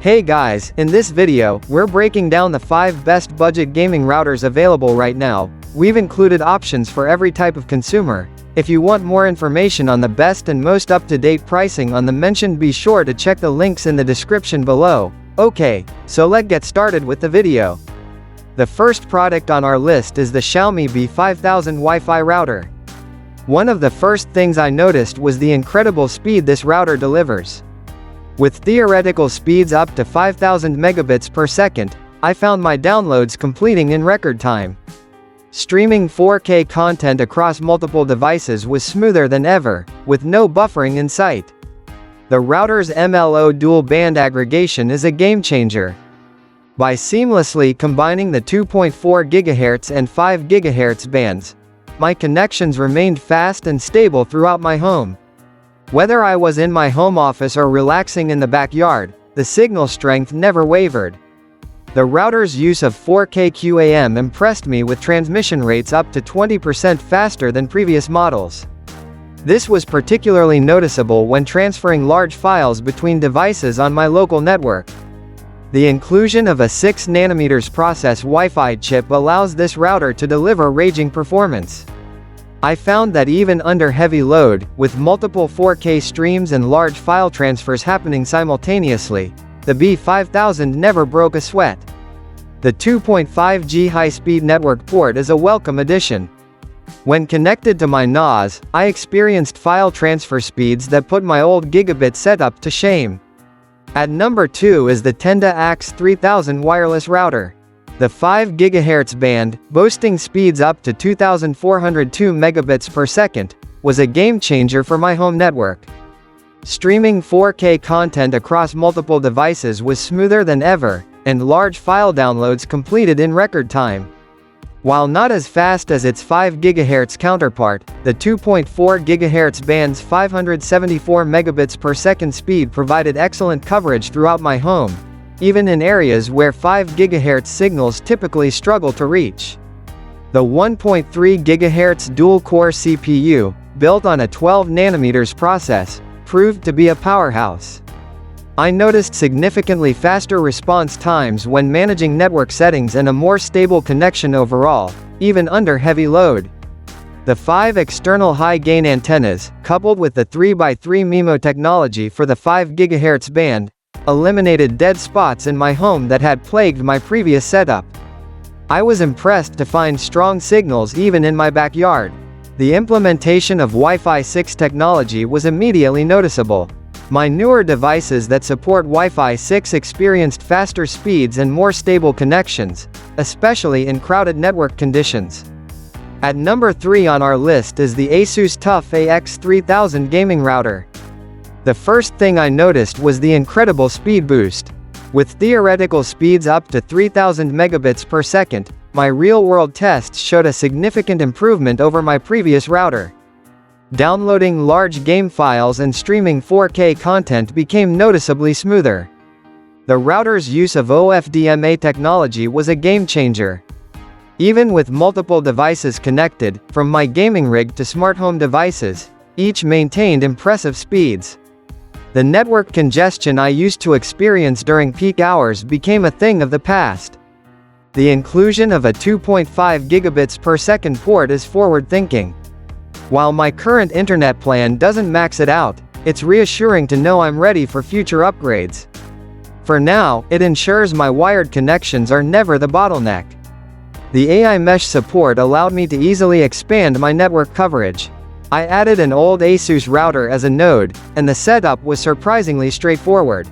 Hey guys, in this video, we're breaking down the 5 best budget gaming routers available right now. We've included options for every type of consumer. If you want more information on the best and most up-to-date pricing on the mentioned, be sure to check the links in the description below. Okay, so let's get started with the video. The first product on our list is the Xiaomi B5000 Wi-Fi router. One of the first things I noticed was the incredible speed this router delivers. With theoretical speeds up to 5000 megabits per second, I found my downloads completing in record time. Streaming 4K content across multiple devices was smoother than ever, with no buffering in sight. The router's MLO dual band aggregation is a game changer. By seamlessly combining the 2.4 GHz and 5 GHz bands, my connections remained fast and stable throughout my home. Whether I was in my home office or relaxing in the backyard, the signal strength never wavered. The router's use of 4K QAM impressed me, with transmission rates up to 20% faster than previous models. This was particularly noticeable when transferring large files between devices on my local network. The inclusion of a 6nm process Wi-Fi chip allows this router to deliver raging performance. I found that even under heavy load, with multiple 4K streams and large file transfers happening simultaneously, the B5000 never broke a sweat. The 2.5G high-speed network port is a welcome addition. When connected to my NAS, I experienced file transfer speeds that put my old gigabit setup to shame. At number 2 is the Tenda AX3000 wireless router. The 5 GHz band, boasting speeds up to 2402 megabits per second, was a game changer for my home network. Streaming 4K content across multiple devices was smoother than ever, and large file downloads completed in record time. While not as fast as its 5 GHz counterpart, the 2.4 GHz band's 574 megabits per second speed provided excellent coverage throughout my home, even in areas where 5 GHz signals typically struggle to reach. The 1.3 GHz dual-core CPU, built on a 12nm process, proved to be a powerhouse. I noticed significantly faster response times when managing network settings and a more stable connection overall, even under heavy load. The 5 external high-gain antennas, coupled with the 3x3 MIMO technology for the 5 GHz band, eliminated dead spots in my home that had plagued my previous setup. I was impressed to find strong signals even in my backyard. The implementation of Wi-Fi 6 technology was immediately noticeable. My newer devices that support Wi-Fi 6 experienced faster speeds and more stable connections, especially in crowded network conditions. At number 3 on our list is the ASUS TUF AX3000 gaming router. The first thing I noticed was the incredible speed boost. With theoretical speeds up to 3000 megabits per second, my real-world tests showed a significant improvement over my previous router. Downloading large game files and streaming 4K content became noticeably smoother. The router's use of OFDMA technology was a game changer. Even with multiple devices connected, from my gaming rig to smart home devices, each maintained impressive speeds. The network congestion I used to experience during peak hours became a thing of the past. The inclusion of a 2.5 gigabits per second port is forward-thinking. While my current internet plan doesn't max it out, it's reassuring to know I'm ready for future upgrades. For now, it ensures my wired connections are never the bottleneck. The AI mesh support allowed me to easily expand my network coverage. I added an old ASUS router as a node, and the setup was surprisingly straightforward.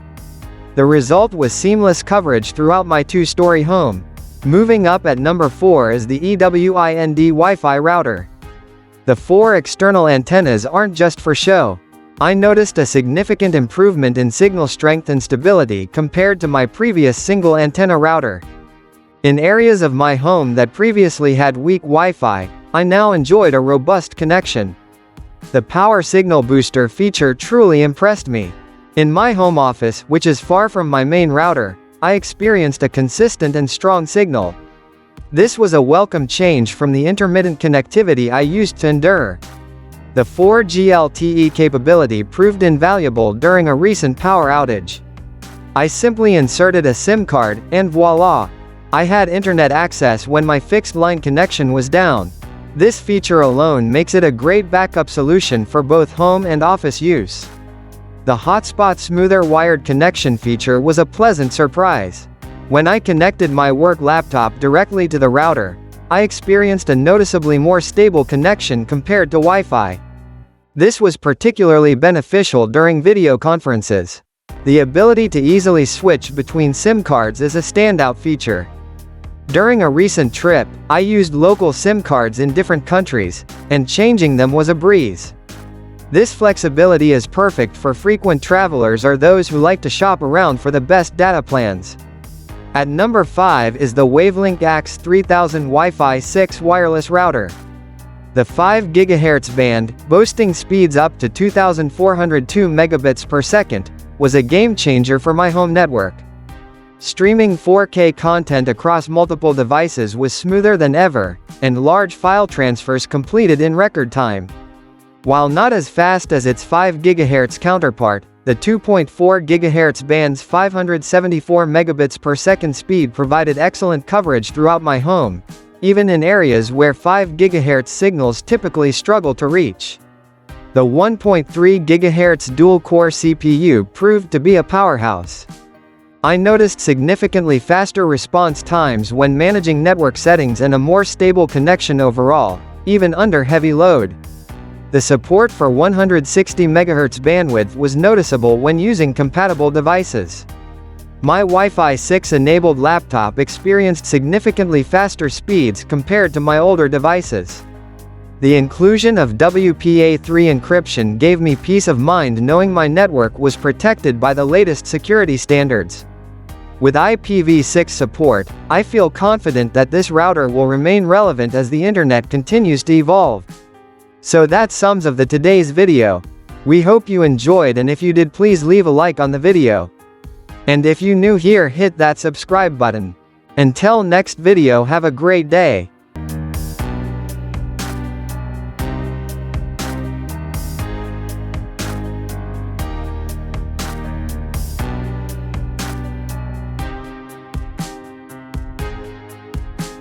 The result was seamless coverage throughout my 2-story home. Moving up at number 4 is the EWIND Wi-Fi router. The 4 external antennas aren't just for show. I noticed a significant improvement in signal strength and stability compared to my previous single antenna router. In areas of my home that previously had weak Wi-Fi, I now enjoyed a robust connection. The power signal booster feature truly impressed me. In my home office, which is far from my main router, I experienced a consistent and strong signal. This was a welcome change from the intermittent connectivity I used to endure. The 4G LTE capability proved invaluable during a recent power outage. I simply inserted a SIM card, and voila! I had internet access when my fixed line connection was down. This feature alone makes it a great backup solution for both home and office use. The hotspot smoother wired connection feature was a pleasant surprise. When I connected my work laptop directly to the router, I experienced a noticeably more stable connection compared to Wi-Fi. This was particularly beneficial during video conferences. The ability to easily switch between SIM cards is a standout feature. During a recent trip, I used local SIM cards in different countries, and changing them was a breeze. This flexibility is perfect for frequent travelers or those who like to shop around for the best data plans. At number 5 is the Wavlink AX3000 Wi-Fi 6 wireless router. The 5 GHz band, boasting speeds up to 2402 megabits per second, was a game changer for my home network. Streaming 4K content across multiple devices was smoother than ever, and large file transfers completed in record time. While not as fast as its 5 GHz counterpart, the 2.4 GHz band's 574 megabits per second speed provided excellent coverage throughout my home, even in areas where 5 GHz signals typically struggle to reach. The 1.3 GHz dual-core CPU proved to be a powerhouse. I noticed significantly faster response times when managing network settings and a more stable connection overall, even under heavy load. The support for 160 MHz bandwidth was noticeable when using compatible devices. My Wi-Fi 6-enabled laptop experienced significantly faster speeds compared to my older devices. The inclusion of WPA3 encryption gave me peace of mind knowing my network was protected by the latest security standards. With IPv6 support, I feel confident that this router will remain relevant as the internet continues to evolve. So that sums up today's video. We hope you enjoyed, and if you did, please leave a like on the video. And if you new here, hit that subscribe button. Until next video, have a great day.